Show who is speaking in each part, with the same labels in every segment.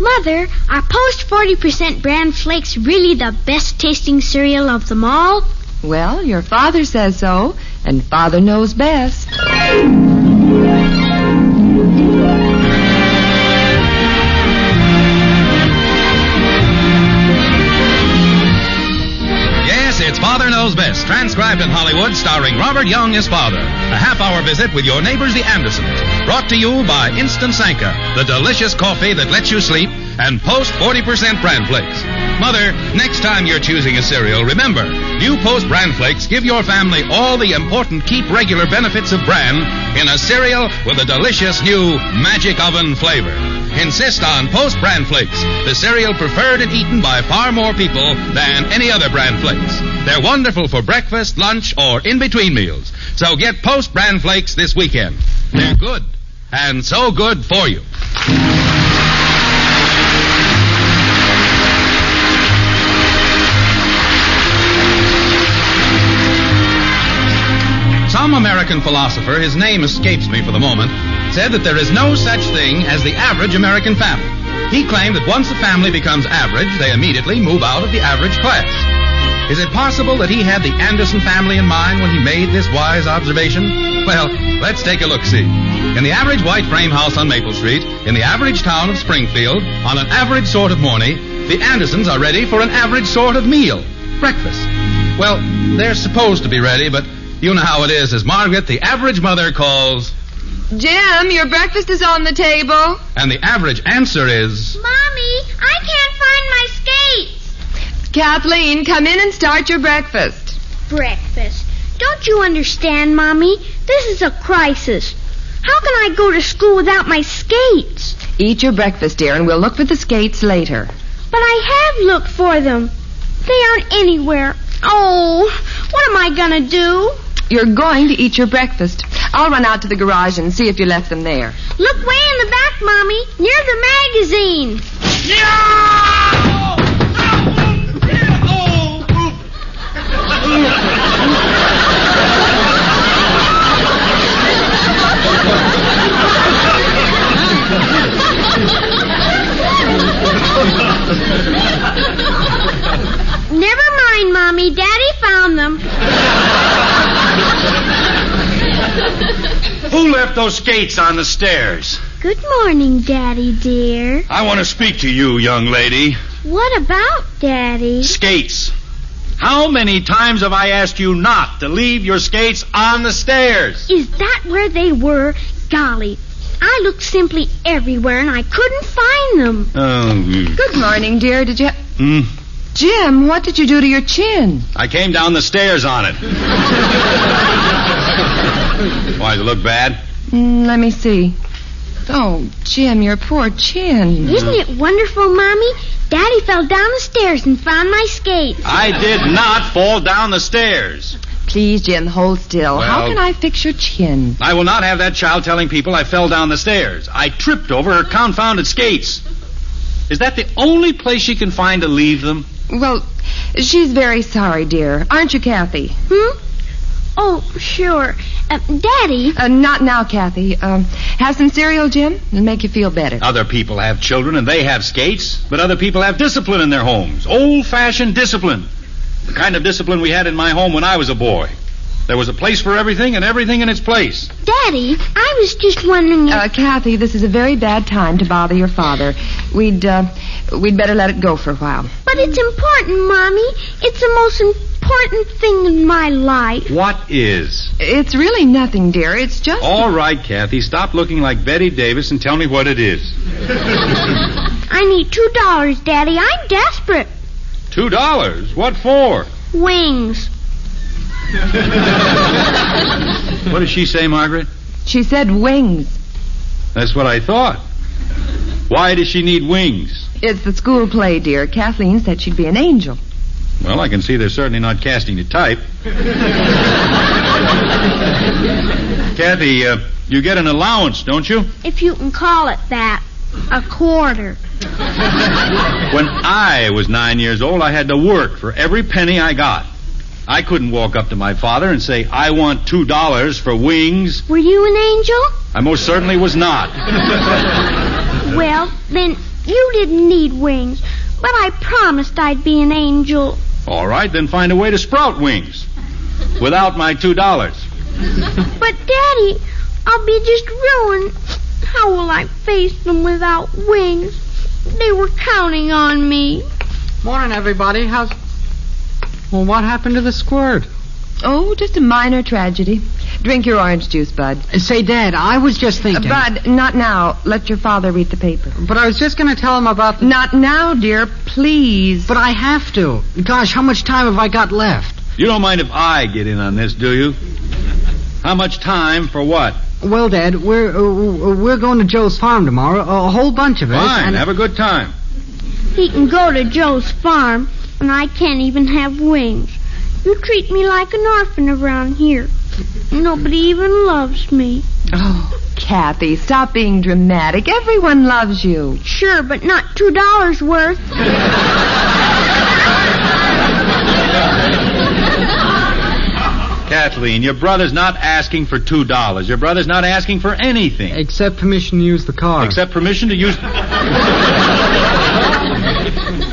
Speaker 1: Mother, are Post 40% bran flakes really the best tasting cereal of them all?
Speaker 2: Well, your father says so, and Father knows best.
Speaker 3: It's Father Knows Best, transcribed in Hollywood, starring Robert Young as Father. A half-hour visit with your neighbors, the Andersons. Brought to you by Instant Sanka, the delicious coffee that lets you sleep, and Post 40% Bran Flakes. Mother, next time you're choosing a cereal, remember, new Post Bran Flakes give your family all the important keep regular benefits of bran in a cereal with a delicious new magic oven flavor. Insist on Post Bran Flakes, the cereal preferred and eaten by far more people than any other Bran Flakes. They're wonderful for breakfast, lunch, or in-between meals. So get Post Bran Flakes this weekend. They're good, and so good for you. Some American philosopher, his name escapes me for the moment, said that there is no such thing as the average American family. He claimed that once a family becomes average, they immediately move out of the average class. Is it possible that he had the Anderson family in mind when he made this wise observation? Well, let's take a look-see. In the average white frame house on Maple Street, in the average town of Springfield, on an average sort of morning, the Andersons are ready for an average sort of meal, breakfast. Well, they're supposed to be ready, but you know how it is as Margret, the average mother, calls,
Speaker 2: Jim, your breakfast is on the table.
Speaker 3: And the average answer is,
Speaker 1: Mommy, I can't find my skates.
Speaker 2: Kathleen, come in and start your breakfast.
Speaker 1: Breakfast? Don't you understand, Mommy? This is a crisis. How can I go to school without my skates?
Speaker 2: Eat your breakfast, dear, and we'll look for the skates later.
Speaker 1: But I have looked for them. They aren't anywhere. Oh, what am I going to do?
Speaker 2: You're going to eat your breakfast. I'll run out to the garage and see if you left them there.
Speaker 1: Look way in the back, Mommy, near the magazine. Never mind, Mommy. Daddy found them.
Speaker 4: Who left those skates on the stairs?
Speaker 1: Good morning, Daddy, dear.
Speaker 4: I want to speak to you, young lady.
Speaker 1: What about, Daddy?
Speaker 4: Skates. How many times have I asked you not to leave your skates on the stairs?
Speaker 1: Is that where they were? Golly, I looked simply everywhere and I couldn't find them.
Speaker 2: Good morning, dear. Did you... Jim, what did you do to your chin?
Speaker 4: I came down the stairs on it. Why, does it look bad?
Speaker 2: Let me see. Oh, Jim, your poor chin.
Speaker 1: Isn't it wonderful, Mommy? Daddy fell down the stairs and found my skates.
Speaker 4: I did not fall down the stairs.
Speaker 2: Please, Jim, hold still.
Speaker 4: Well,
Speaker 2: how can I fix your chin?
Speaker 4: I will not have that child telling people I fell down the stairs. I tripped over her confounded skates. Is that the only place she can find to leave them?
Speaker 2: Well, she's very sorry, dear. Aren't you, Kathy?
Speaker 1: Oh, sure. Daddy?
Speaker 2: Not now, Kathy. Have some cereal, Jim? It'll make you feel better.
Speaker 4: Other people have children and they have skates, but other people have discipline in their homes. Old-fashioned discipline. The kind of discipline we had in my home when I was a boy. There was a place for everything and everything in its place.
Speaker 1: Daddy, I was just wondering if...
Speaker 2: Kathy, this is a very bad time to bother your father. We'd better let it go for a while.
Speaker 1: But it's important, Mommy. It's the most important thing in my life.
Speaker 4: What is?
Speaker 2: It's really nothing, dear. It's just...
Speaker 4: All right, Kathy, stop looking like Betty Davis and tell me what it is.
Speaker 1: I need $2, Daddy. I'm desperate.
Speaker 4: $2? What for?
Speaker 1: Wings.
Speaker 4: What did she say, Margaret?
Speaker 2: She said wings.
Speaker 4: That's what I thought. Why does she need wings?
Speaker 2: It's the school play, dear. Kathleen said she'd be an angel.
Speaker 4: Well, I can see they're certainly not casting the type. Kathy, you get an allowance, don't you?
Speaker 1: If you can call it that. A quarter.
Speaker 4: When I was 9 years old, I had to work for every penny I got. I couldn't walk up to my father and say, I want $2 for wings.
Speaker 1: Were you an angel?
Speaker 4: I most certainly was not.
Speaker 1: Well, then You didn't need wings, but I promised I'd be an angel.
Speaker 4: All right, then find a way to sprout wings. Without my $2.
Speaker 1: But, Daddy, I'll be just ruined. How will I face them without wings? They were counting on me.
Speaker 5: Morning, everybody. Well, what happened to the squirt?
Speaker 2: Oh, just a minor tragedy. Drink your orange juice, Bud.
Speaker 5: Say, Dad, I was just thinking...
Speaker 2: Bud, not now. Let your father read the paper.
Speaker 5: But I was just going to tell him about the...
Speaker 2: Not now, dear. Please.
Speaker 5: But I have to. Gosh, how much time have I got left?
Speaker 4: You don't mind if I get in on this, do you? How much time for what?
Speaker 5: Well, Dad, we're going to Joe's farm tomorrow. A whole bunch of us.
Speaker 4: Fine, have a good time.
Speaker 1: He can go to Joe's farm, and I can't even have wings. You treat me like an orphan around here. Nobody even loves me.
Speaker 2: Oh, Kathy, stop being dramatic. Everyone loves you.
Speaker 1: Sure, but not $2 worth.
Speaker 4: Kathleen, your brother's not asking for $2. Your brother's not asking for anything.
Speaker 5: Except permission to use the car.
Speaker 4: Except permission to use...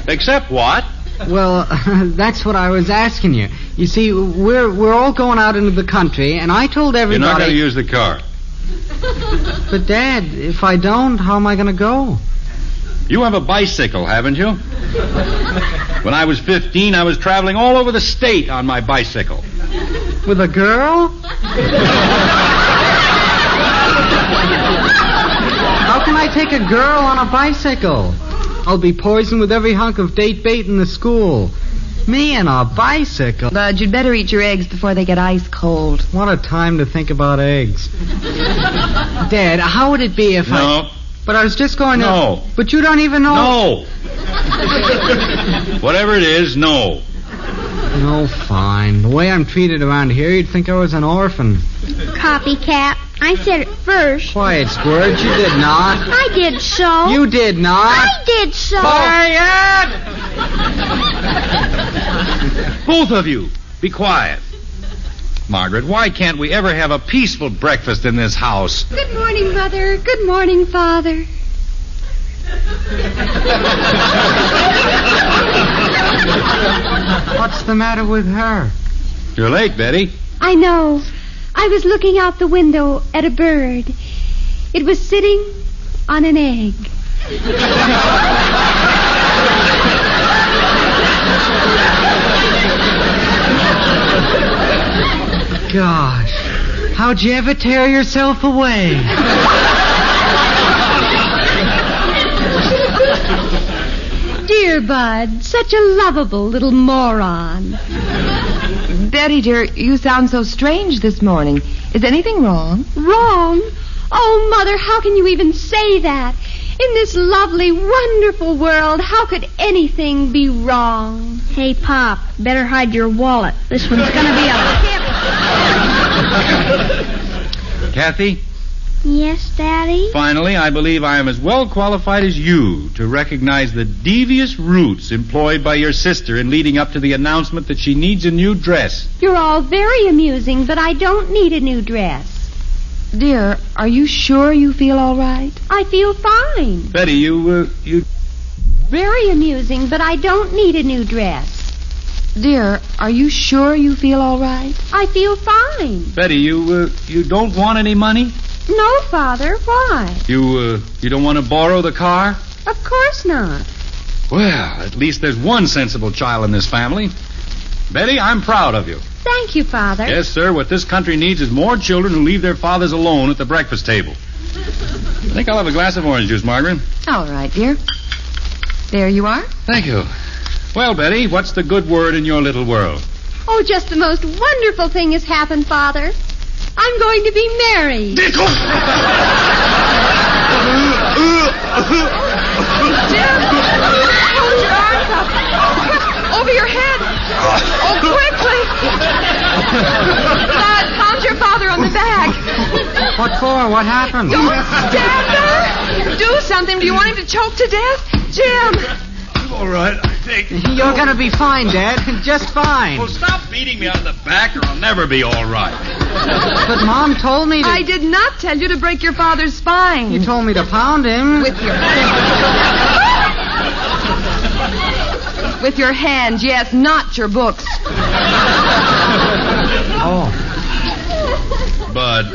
Speaker 4: Except what?
Speaker 5: Well, that's what I was asking you. You see, we're all going out into the country, and I told everybody...
Speaker 4: You're not going to use the car.
Speaker 5: But, Dad, if I don't, how am I going to go?
Speaker 4: You have a bicycle, haven't you? When I was 15, I was traveling all over the state on my bicycle.
Speaker 5: With a girl? How can I take a girl on a bicycle? I'll be poisoned with every hunk of date bait in the school. Me and a bicycle.
Speaker 2: Bud, you'd better eat your eggs before they get ice cold.
Speaker 5: What a time to think about eggs. Dad, how would it be if
Speaker 4: No.
Speaker 5: But I was just going to...
Speaker 4: No.
Speaker 5: But you don't even know...
Speaker 4: No. Whatever it is, no.
Speaker 5: No, fine. The way I'm treated around here, you'd think I was an orphan.
Speaker 1: Copycat. I said it first.
Speaker 5: Quiet, Squirt. You did not.
Speaker 1: I did so.
Speaker 5: You did not.
Speaker 1: I did so.
Speaker 4: Quiet! Both of you, be quiet. Margaret, why can't we ever have a peaceful breakfast in this house?
Speaker 6: Good morning, Mother. Good morning, Father.
Speaker 5: What's the matter with her?
Speaker 4: You're late, Betty.
Speaker 6: I know. I was looking out the window at a bird. It was sitting on an egg.
Speaker 5: Gosh, how'd you ever tear yourself away?
Speaker 6: Dear Bud, such a lovable little moron.
Speaker 2: Betty, dear, you sound so strange this morning. Is anything wrong?
Speaker 6: Wrong? Oh, Mother, how can you even say that? In this lovely, wonderful world, how could anything be wrong?
Speaker 1: Hey, Pop, better hide your wallet. This one's going to be a tip.
Speaker 4: Kathy?
Speaker 1: Yes, Daddy?
Speaker 4: Finally, I believe I am as well qualified as you to recognize the devious routes employed by your sister in leading up to the announcement that she needs a new dress.
Speaker 6: You're all very amusing, but I don't need a new dress.
Speaker 2: Dear, are you sure you feel all right?
Speaker 6: I feel fine.
Speaker 4: Betty, you...
Speaker 6: Very amusing, but I don't need a new dress.
Speaker 2: Dear, are you sure you feel all right?
Speaker 6: I feel fine.
Speaker 4: Betty, you don't want any money?
Speaker 6: No, Father. Why?
Speaker 4: You don't want to borrow the car?
Speaker 6: Of course not.
Speaker 4: Well, at least there's one sensible child in this family. Betty, I'm proud of you.
Speaker 6: Thank you, Father.
Speaker 4: Yes, sir. What this country needs is more children who leave their fathers alone at the breakfast table. I think I'll have a glass of orange juice, Margaret.
Speaker 2: All right, dear. There you are.
Speaker 4: Thank you. Well, Betty, what's the good word in your little world?
Speaker 6: Oh, just the most wonderful thing has happened, Father. I'm going to be married.
Speaker 2: Jim! Hold your arms up. Over your head. Oh, quickly. Dad, pound your father on the back.
Speaker 5: What for? What happened?
Speaker 2: Don't stand there. Do something. Do you want him to choke to death? Jim!
Speaker 4: All right, I think.
Speaker 5: You're going to be fine, Dad. Just fine.
Speaker 4: Well, stop beating me on the back or I'll never be all right.
Speaker 5: But Mom told me to...
Speaker 2: I did not tell you to break your father's spine.
Speaker 5: You told me to pound him.
Speaker 2: With your... With your hands, yes, not your books.
Speaker 5: Oh.
Speaker 4: Bud,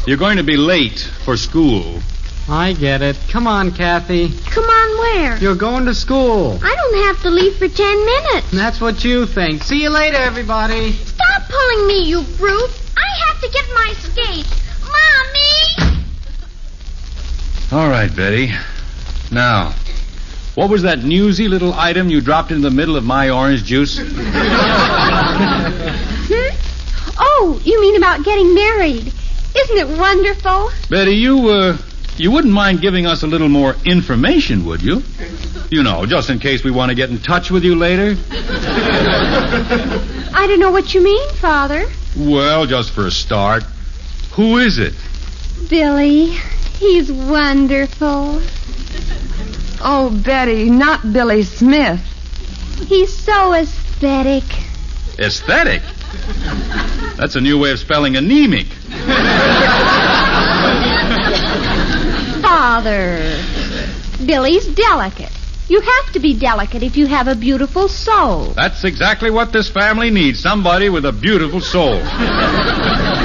Speaker 4: you're going to be late for school.
Speaker 5: I get it. Come on, Kathy.
Speaker 1: Come on where?
Speaker 5: You're going to school.
Speaker 1: I don't have to leave for 10 minutes.
Speaker 5: That's what you think. See you later, everybody.
Speaker 1: Stop pulling me, you brute. I have to get my skates. Mommy!
Speaker 4: All right, Betty. Now, what was that newsy little item you dropped into the middle of my orange juice?
Speaker 6: Oh, you mean about getting married. Isn't it wonderful?
Speaker 4: Betty, you wouldn't mind giving us a little more information, would you? You know, just in case we want to get in touch with you later.
Speaker 6: I don't know what you mean, Father.
Speaker 4: Well, just for a start, who is it?
Speaker 6: Billy. He's wonderful.
Speaker 2: Oh, Betty, not Billy Smith.
Speaker 6: He's so aesthetic.
Speaker 4: Aesthetic? That's a new way of spelling anemic.
Speaker 6: Father. Billy's delicate. You have to be delicate if you have a beautiful soul.
Speaker 4: That's exactly what this family needs, somebody with a beautiful soul.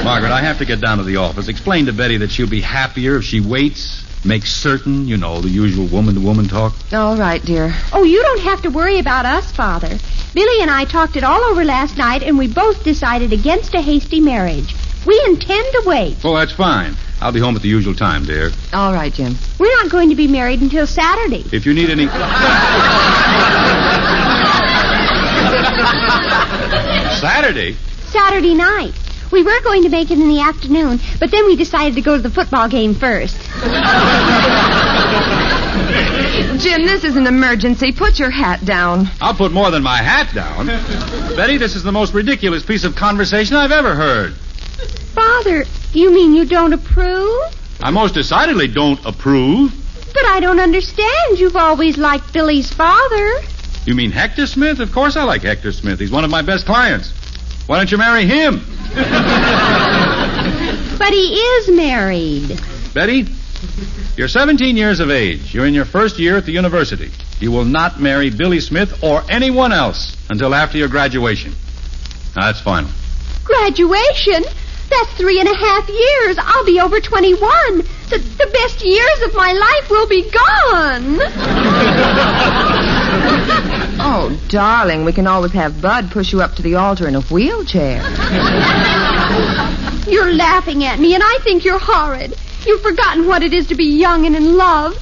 Speaker 4: Margaret, I have to get down to the office. Explain to Betty that she'll be happier if she waits, makes certain, you know, the usual woman-to-woman talk.
Speaker 2: All right, dear.
Speaker 6: Oh, you don't have to worry about us, Father. Billy and I talked it all over last night, and we both decided against a hasty marriage. We intend to wait.
Speaker 4: Oh, that's fine. I'll be home at the usual time, dear.
Speaker 2: All right, Jim.
Speaker 6: We're not going to be married until Saturday.
Speaker 4: If you need any... Saturday?
Speaker 6: Saturday night. We were going to make it in the afternoon, but then we decided to go to the football game first.
Speaker 2: Jim, this is an emergency. Put your hat down.
Speaker 4: I'll put more than my hat down. Betty, this is the most ridiculous piece of conversation I've ever heard.
Speaker 6: Father, you mean you don't approve?
Speaker 4: I most decidedly don't approve.
Speaker 6: But I don't understand. You've always liked Billy's father.
Speaker 4: You mean Hector Smith? Of course I like Hector Smith. He's one of my best clients. Why don't you marry him?
Speaker 6: But he is married.
Speaker 4: Betty, you're 17 years of age. You're in your first year at the university. You will not marry Billy Smith or anyone else until after your graduation. Now, that's final.
Speaker 6: Graduation? That's 3.5 years. I'll be over 21. The best years of my life will be gone.
Speaker 2: Oh, darling, we can always have Bud push you up to the altar in a wheelchair.
Speaker 6: You're laughing at me, and I think you're horrid. You've forgotten what it is to be young and in love.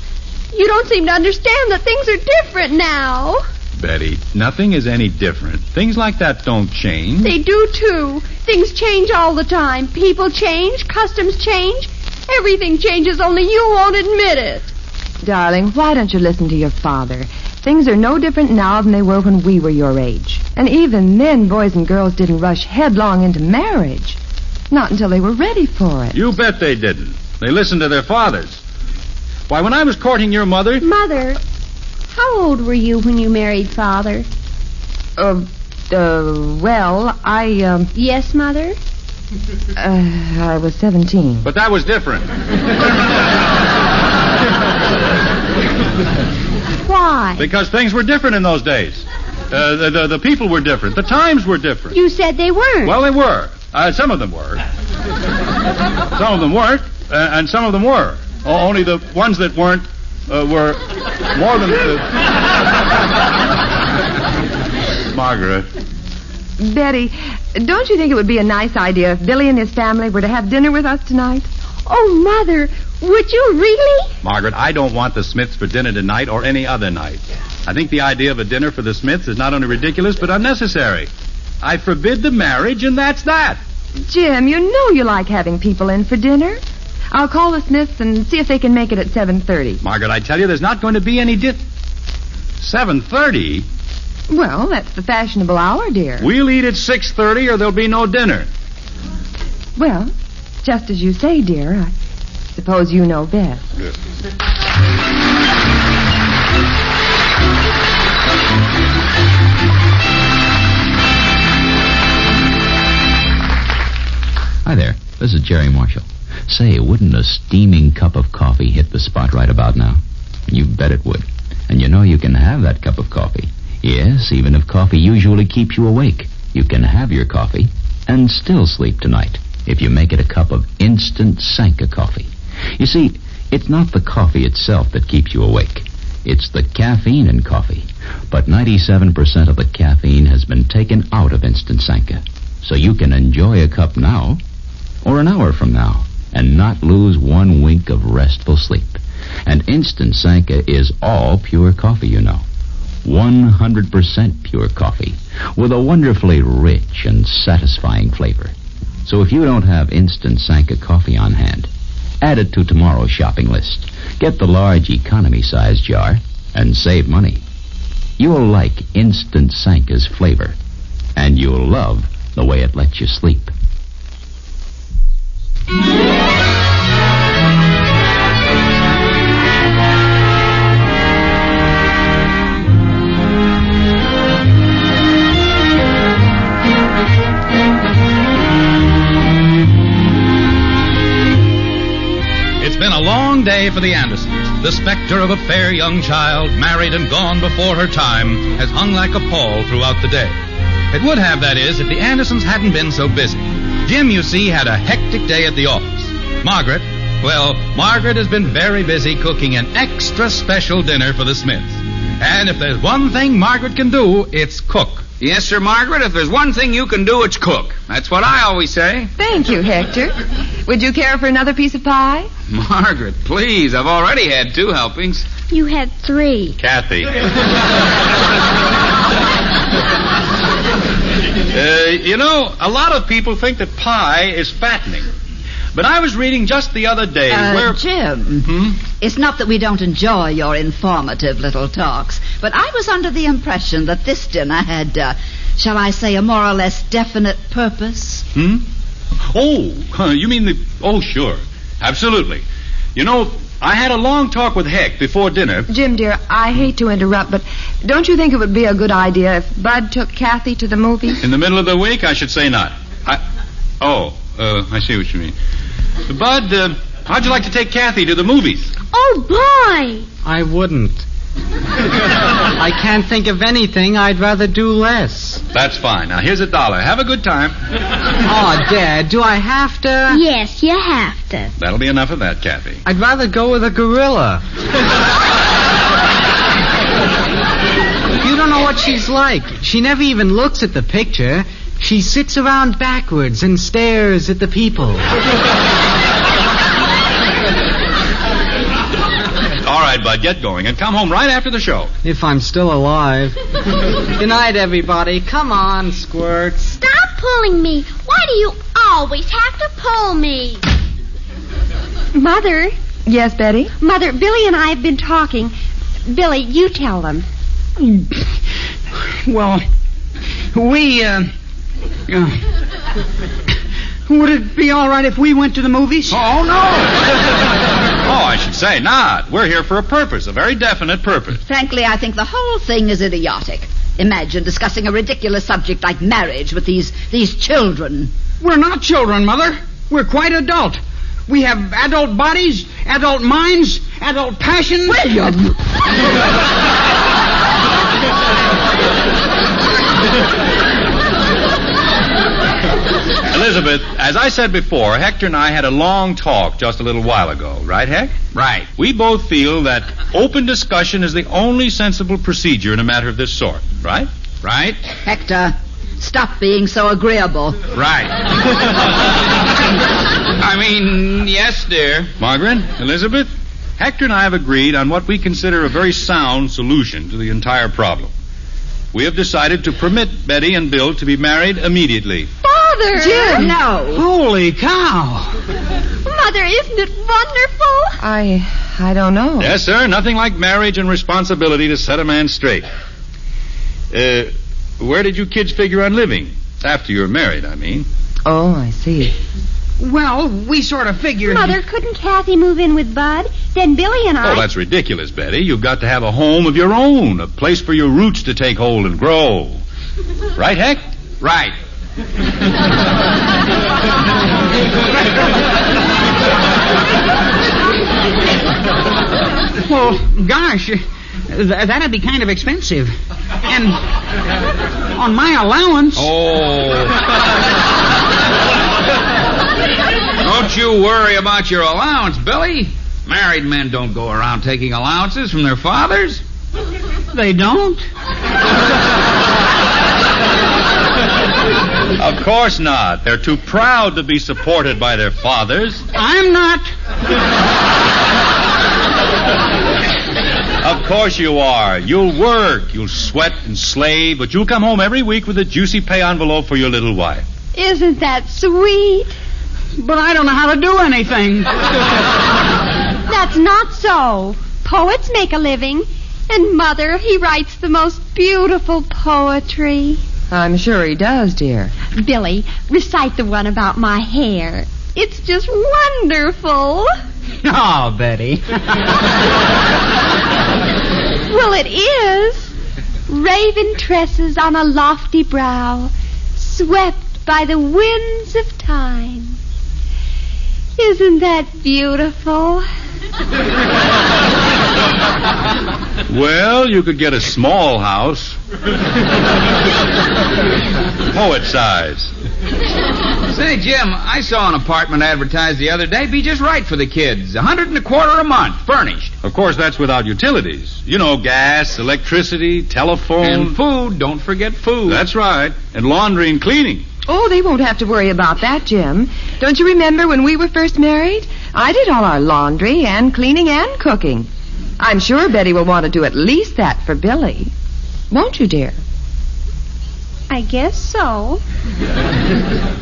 Speaker 6: You don't seem to understand that things are different now.
Speaker 4: Betty, nothing is any different. Things like that don't change.
Speaker 6: They do, too. Things change all the time. People change. Customs change. Everything changes, only you won't admit it.
Speaker 2: Darling, why don't you listen to your father? Things are no different now than they were when we were your age. And even then, boys and girls didn't rush headlong into marriage. Not until they were ready for it.
Speaker 4: You bet they didn't. They listened to their fathers. Why, when I was courting your mother...
Speaker 6: Mother, how old were you when you married Father?
Speaker 2: Well, I,
Speaker 6: Yes, Mother?
Speaker 2: I was 17.
Speaker 4: But that was different.
Speaker 6: Why?
Speaker 4: Because things were different in those days. The people were different. The times were different.
Speaker 6: You said they weren't.
Speaker 4: Well, they were. Some of them were. Some of them weren't, and some of them were. Only the ones that weren't were more than... Margaret.
Speaker 2: Betty, don't you think it would be a nice idea if Billy and his family were to have dinner with us tonight?
Speaker 6: Oh, Mother, would you really?
Speaker 4: Margaret, I don't want the Smiths for dinner tonight or any other night. I think the idea of a dinner for the Smiths is not only ridiculous, but unnecessary. I forbid the marriage, and that's that.
Speaker 2: Jim, you know you like having people in for dinner. I'll call the Smiths and see if they can make it at 7:30.
Speaker 4: Margaret, I tell you, there's not going to be any 7:30?
Speaker 2: Well, that's the fashionable hour, dear.
Speaker 4: We'll eat at 6:30 or there'll be no dinner.
Speaker 2: Well, just as you say, dear. I suppose you know best.
Speaker 7: Hi there. This is Jerry Marshall. Say, wouldn't a steaming cup of coffee hit the spot right about now? You bet it would. And you know you can have that cup of coffee Yes, even if coffee usually keeps you awake, you can have your coffee and still sleep tonight if you make it a cup of instant Sanka coffee. You see, it's not the coffee itself that keeps you awake. It's the caffeine in coffee. But 97% of the caffeine has been taken out of instant Sanka. So you can enjoy a cup now or an hour from now and not lose one wink of restful sleep. And instant Sanka is all pure coffee, you know. 100% pure coffee with a wonderfully rich and satisfying flavor. So if you don't have instant Sanka coffee on hand, add it to tomorrow's shopping list. Get the large economy-size jar and save money. You'll like instant Sanka's flavor, and you'll love the way it lets you sleep.
Speaker 3: It's been a long day for the Andersons. The specter of a fair young child, married and gone before her time, has hung like a pall throughout the day. It would have, that is, if the Andersons hadn't been so busy. Jim, you see, had a hectic day at the office. Margret has been very busy cooking an extra special dinner for the Smiths. And if there's one thing Margret can do, it's cook.
Speaker 8: Yes, sir, Margaret, if there's one thing you can do, it's cook. That's what I always say.
Speaker 2: Thank you, Hector. Would you care for another piece of pie?
Speaker 8: Margaret, please. I've already had 2 helpings.
Speaker 1: You had 3.
Speaker 4: Kathy. A lot of people think that pie is fattening. But I was reading just the other day where...
Speaker 9: Jim, it's not that we don't enjoy your informative little talks, but I was under the impression that this dinner had, shall I say, a more or less definite purpose.
Speaker 4: Oh, you mean the... Oh, sure. Absolutely. I had a long talk with Heck before dinner.
Speaker 2: Jim, dear, I hate to interrupt, but don't you think it would be a good idea if Bud took Kathy to the movies?
Speaker 4: In the middle of the week? I should say not. I see what you mean. Bud, how'd you like to take Kathy to the movies?
Speaker 1: Oh, boy!
Speaker 5: I wouldn't. I can't think of anything I'd rather do less.
Speaker 4: That's fine. Now, here's $1. Have a good time.
Speaker 5: Oh, Dad, do I have to?
Speaker 1: Yes, you have to.
Speaker 4: That'll be enough of that, Kathy.
Speaker 5: I'd rather go with a gorilla. You don't know what she's like. She never even looks at the picture. She sits around backwards and stares at the people.
Speaker 4: All right, Bud, get going and come home right after the show.
Speaker 5: If I'm still alive. Good night, everybody. Come on, Squirt.
Speaker 1: Stop pulling me. Why do you always have to pull me?
Speaker 6: Mother.
Speaker 2: Yes, Betty?
Speaker 6: Mother, Billy and I have been talking. Billy, you tell them.
Speaker 10: Well, we, would it be all right if we went to the movies?
Speaker 4: Oh, no. Oh, I should say not. We're here for a purpose, a very definite purpose.
Speaker 9: Frankly, I think the whole thing is idiotic. Imagine discussing a ridiculous subject like marriage with these children.
Speaker 10: We're not children, Mother. We're quite adult. We have adult bodies, adult minds, adult passions.
Speaker 9: William!
Speaker 4: Elizabeth, as I said before, Hector and I had a long talk just a little while ago. Right, Heck?
Speaker 8: Right.
Speaker 4: We both feel that open discussion is the only sensible procedure in a matter of this sort. Right?
Speaker 8: Right?
Speaker 9: Hector, stop being so agreeable.
Speaker 8: Right. I mean, yes, dear.
Speaker 4: Margaret, Elizabeth, Hector and I have agreed on what we consider a very sound solution to the entire problem. We have decided to permit Betty and Bill to be married immediately.
Speaker 6: Father!
Speaker 9: Jim, no.
Speaker 10: Holy cow.
Speaker 6: Mother, isn't it wonderful?
Speaker 2: I don't know.
Speaker 4: Yes, sir. Nothing like marriage and responsibility to set a man straight. Where did you kids figure on living? After you were married, I mean.
Speaker 2: Oh, I see.
Speaker 10: Well, we sort of figured...
Speaker 6: Mother, couldn't Kathy move in with Bud? Then Billy and I...
Speaker 4: Oh, that's ridiculous, Betty. You've got to have a home of your own, a place for your roots to take hold and grow. Right, Heck?
Speaker 8: Right.
Speaker 10: Well, gosh, That'd be kind of expensive. And on my allowance...
Speaker 8: Oh. Don't you worry about your allowance, Billy. Married men don't go around taking allowances from their fathers.
Speaker 10: They don't?
Speaker 4: Of course not. They're too proud to be supported by their fathers.
Speaker 10: I'm not.
Speaker 4: Of course you are. You'll work, you'll sweat and slave, but you'll come home every week with a juicy pay envelope for your little wife.
Speaker 6: Isn't that sweet?
Speaker 10: But I don't know how to do anything.
Speaker 6: That's not so. Poets make a living. And Mother, he writes the most beautiful poetry.
Speaker 2: I'm sure he does, dear.
Speaker 6: Billy, recite the one about my hair. It's just wonderful.
Speaker 5: Oh, Betty.
Speaker 6: Well, it is. Raven tresses on a lofty brow, swept by the winds of time. Isn't that beautiful?
Speaker 4: Well, you could get a small house. Poet size.
Speaker 8: Say, Jim, I saw an apartment advertised the other day. Be just right for the kids. $125 a month, furnished.
Speaker 4: Of course, that's without utilities. You know, gas, electricity, telephone.
Speaker 8: And food. Don't forget food.
Speaker 4: That's right. And laundry and cleaning.
Speaker 2: Oh, they won't have to worry about that, Jim. Don't you remember when we were first married? I did all our laundry and cleaning and cooking. I'm sure Betty will want to do at least that for Billy. Won't you, dear?
Speaker 6: I guess so.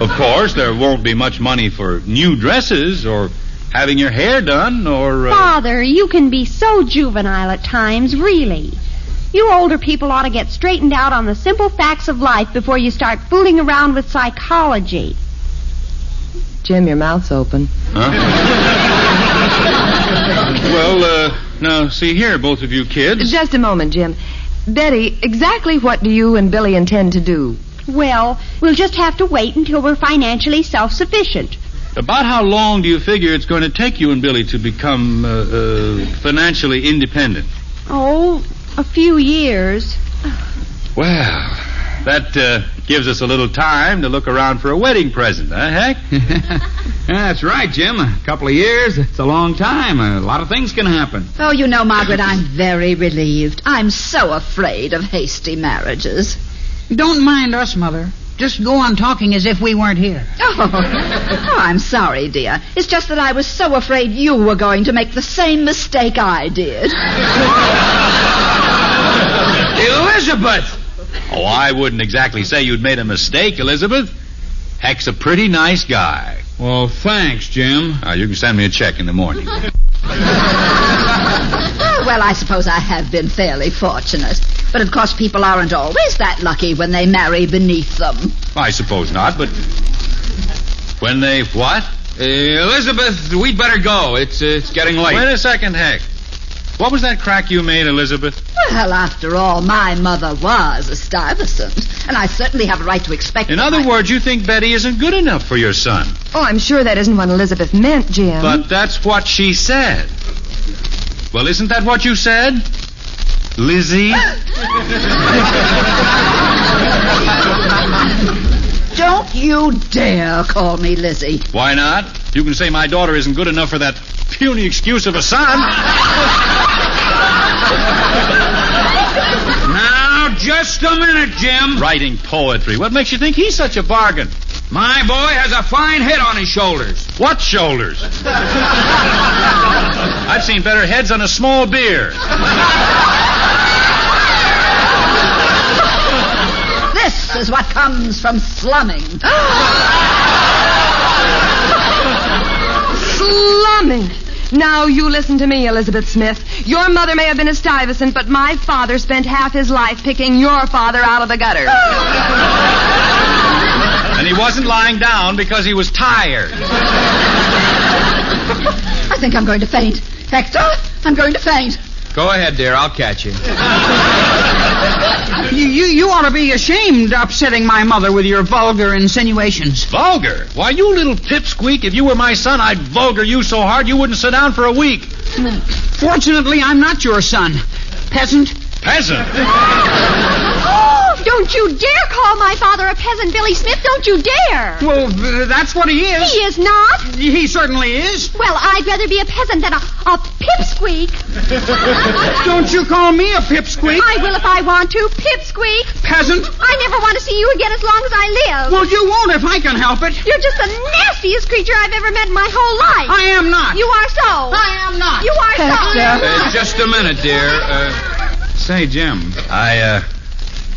Speaker 4: Of course, there won't be much money for new dresses or having your hair done or...
Speaker 6: Father, you can be so juvenile at times, really. You older people ought to get straightened out on the simple facts of life before you start fooling around with psychology.
Speaker 2: Jim, your mouth's open.
Speaker 4: Huh? Well, now, see here, both of you kids.
Speaker 2: Just a moment, Jim. Betty, exactly what do you and Billy intend to do?
Speaker 6: Well, we'll just have to wait until we're financially self-sufficient.
Speaker 4: About how long do you figure it's going to take you and Billy to become financially independent?
Speaker 6: Oh, a few years.
Speaker 4: Well, that gives us a little time to look around for a wedding present, huh, Heck?
Speaker 8: That's right, Jim. A couple of years, it's a long time. A lot of things can happen.
Speaker 9: Oh, you know, Margaret, I'm very relieved. I'm so afraid of hasty marriages.
Speaker 10: Don't mind us, Mother. Just go on talking as if we weren't here.
Speaker 9: Oh, I'm sorry, dear. It's just that I was so afraid you were going to make the same mistake I did.
Speaker 8: Elizabeth!
Speaker 4: Oh, I wouldn't exactly say you'd made a mistake, Elizabeth. Heck's a pretty nice guy.
Speaker 8: Well, thanks, Jim.
Speaker 4: You can send me a check in the morning.
Speaker 9: Well, I suppose I have been fairly fortunate. But, of course, people aren't always that lucky when they marry beneath them.
Speaker 4: I suppose not, but... When they what?
Speaker 8: Elizabeth, we'd better go. It's getting late.
Speaker 4: Wait a second, Heck. What was that crack you made, Elizabeth?
Speaker 9: Well, after all, my mother was a Stuyvesant, and I certainly have a right to expect...
Speaker 4: In other words, you think Betty isn't good enough for your son?
Speaker 2: Oh, I'm sure that isn't what Elizabeth meant, Jim.
Speaker 4: But that's what she said. Well, isn't that what you said, Lizzie?
Speaker 9: Don't you dare call me Lizzie.
Speaker 4: Why not? You can say my daughter isn't good enough for that puny excuse of a son.
Speaker 8: Now, just a minute, Jim.
Speaker 4: Writing poetry. What makes you think he's such a bargain?
Speaker 8: My boy has a fine head on his shoulders.
Speaker 4: What shoulders? I've seen better heads on a small beer.
Speaker 9: This is what comes from slumming.
Speaker 2: Slumming. Now you listen to me, Elizabeth Smith. Your mother may have been a Stuyvesant, but my father spent half his life picking your father out of the gutter.
Speaker 4: And he wasn't lying down because he was tired.
Speaker 9: I think I'm going to faint. Hector, I'm going to faint.
Speaker 8: Go ahead, dear. I'll catch you.
Speaker 10: You ought to be ashamed upsetting my mother with your vulgar insinuations.
Speaker 4: Vulgar? Why, you little pipsqueak, if you were my son, I'd vulgar you so hard you wouldn't sit down for a week.
Speaker 10: Fortunately, I'm not your son. Peasant?
Speaker 4: Peasant?
Speaker 6: Oh, don't you dare call my father a peasant, Billy Smith. Don't you dare.
Speaker 10: Well, that's what he is.
Speaker 6: He is not.
Speaker 10: He certainly is.
Speaker 6: Well, I'd rather be a peasant than a pipsqueak.
Speaker 10: Don't you call me a pipsqueak.
Speaker 6: I will if I want to. Pipsqueak.
Speaker 10: Peasant.
Speaker 6: I never want to see you again as long as I live.
Speaker 10: Well, you won't if I can help it.
Speaker 6: You're just the nastiest creature I've ever met in my whole life.
Speaker 10: I am not.
Speaker 6: You are so.
Speaker 10: I am not.
Speaker 6: You are so.
Speaker 8: Just a minute, dear. Say, Jim.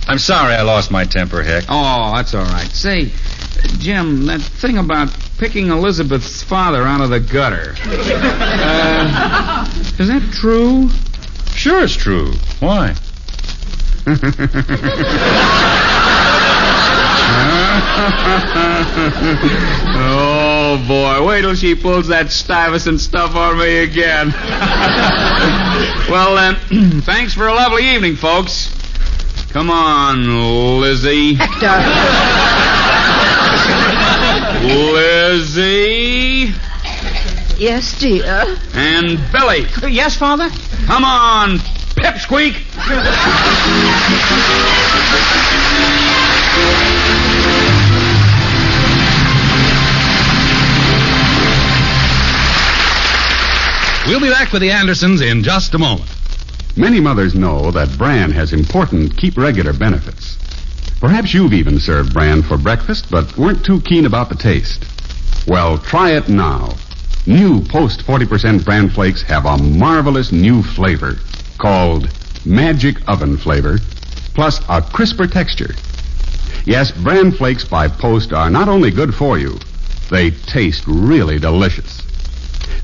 Speaker 4: I'm sorry I lost my temper, Hick.
Speaker 8: Oh, that's all right. Say, Jim, that thing about picking Elizabeth's father out of the gutter. Is that true?
Speaker 4: Sure it's true. Why?
Speaker 8: Oh, boy. Wait till she pulls that Stuyvesant stuff on me again. Well, thanks for a lovely evening, folks. Come on, Lizzie.
Speaker 2: Hector.
Speaker 8: Lizzie.
Speaker 9: Yes, dear.
Speaker 8: And Billy.
Speaker 10: Yes, Father?
Speaker 8: Come on, Pipsqueak.
Speaker 3: We'll be back with the Andersons in just a moment.
Speaker 11: Many mothers know that bran has important keep regular benefits. Perhaps you've even served bran for breakfast, but weren't too keen about the taste. Well, try it now. New Post 40% bran flakes have a marvelous new flavor called Magic Oven Flavor, plus a crisper texture. Yes, bran flakes by Post are not only good for you, they taste really delicious.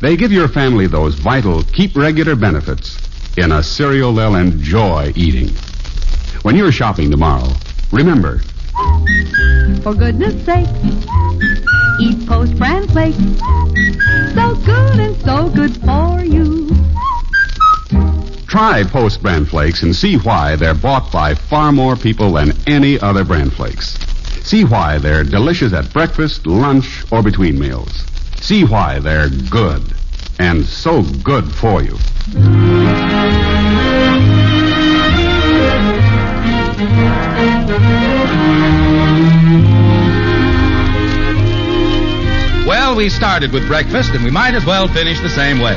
Speaker 11: They give your family those vital keep regular benefits in a cereal they'll enjoy eating. When you're shopping tomorrow, remember,
Speaker 2: For goodness sake, eat Post bran flakes. So good and so good for you.
Speaker 11: try Post bran flakes and see why they're bought by far more people than any other bran flakes. See why they're delicious at breakfast, lunch, or between meals. See why they're good, and so good for you.
Speaker 3: Well, we started with breakfast, and we might as well finish the same way.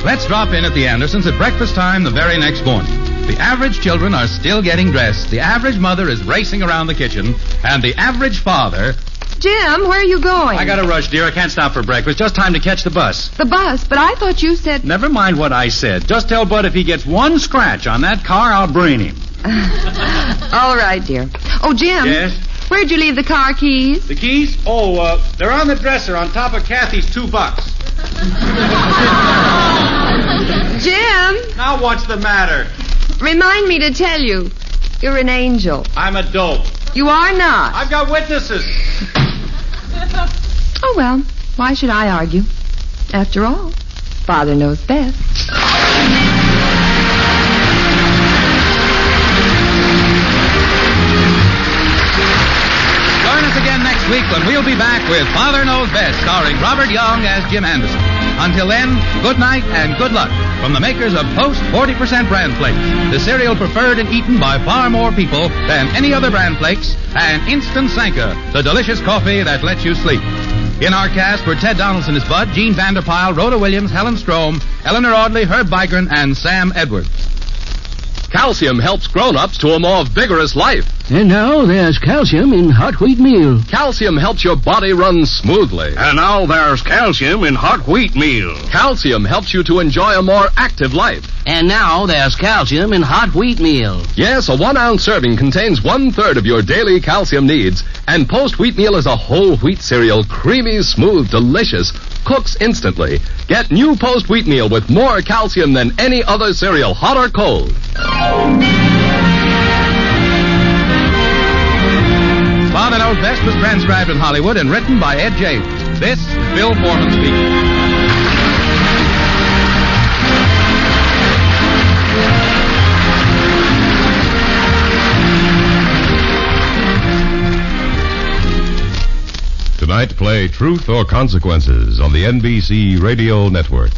Speaker 3: Let's drop in at the Andersons at breakfast time the very next morning. The average children are still getting dressed, the average mother is racing around the kitchen, and the average father...
Speaker 2: Jim, where are you going?
Speaker 4: I got to rush, dear. I can't stop for breakfast. Just time to catch the bus.
Speaker 2: The bus, but I thought you said...
Speaker 4: Never mind what I said. Just tell Bud if he gets one scratch on that car, I'll brain him.
Speaker 2: All right, dear. Oh, Jim.
Speaker 4: Yes?
Speaker 2: Where'd you leave the car keys?
Speaker 4: The keys? Oh, they're on the dresser on top of Kathy's $2.
Speaker 2: Jim!
Speaker 4: Now what's the matter?
Speaker 2: Remind me to tell you, you're an angel.
Speaker 4: I'm a dope.
Speaker 2: You are not.
Speaker 4: I've got witnesses.
Speaker 2: Oh, well, why should I argue? After all, Father knows best.
Speaker 3: Join us again next week when we'll be back with Father Knows Best, starring Robert Young as Jim Anderson. Until then, good night and good luck from the makers of Post 40% Bran Flakes, the cereal preferred and eaten by far more people than any other Bran Flakes, and Instant Sanka, the delicious coffee that lets you sleep. In our cast were Ted Donaldson as Bud, Jean Vander Pyl, Rhoda Williams, Helen Strome, Eleanor Audley, Herb Bygren, and Sam Edwards.
Speaker 12: Calcium helps grown-ups to a more vigorous life.
Speaker 13: And now there's calcium in hot wheat meal.
Speaker 12: Calcium helps your body run smoothly.
Speaker 13: And now there's calcium in hot wheat meal.
Speaker 12: Calcium helps you to enjoy a more active life.
Speaker 13: And now there's calcium in hot wheat meal.
Speaker 12: Yes, a 1-ounce serving contains 1/3 of your daily calcium needs. And Post wheat meal is a whole wheat cereal, creamy, smooth, delicious, cooks instantly. Get new Post wheat meal with more calcium than any other cereal, hot or cold.
Speaker 3: Father Knows Best was transcribed in Hollywood and written by Ed James. This is Bill Foreman speaking.
Speaker 14: Tonight, play Truth or Consequences on the NBC Radio Network.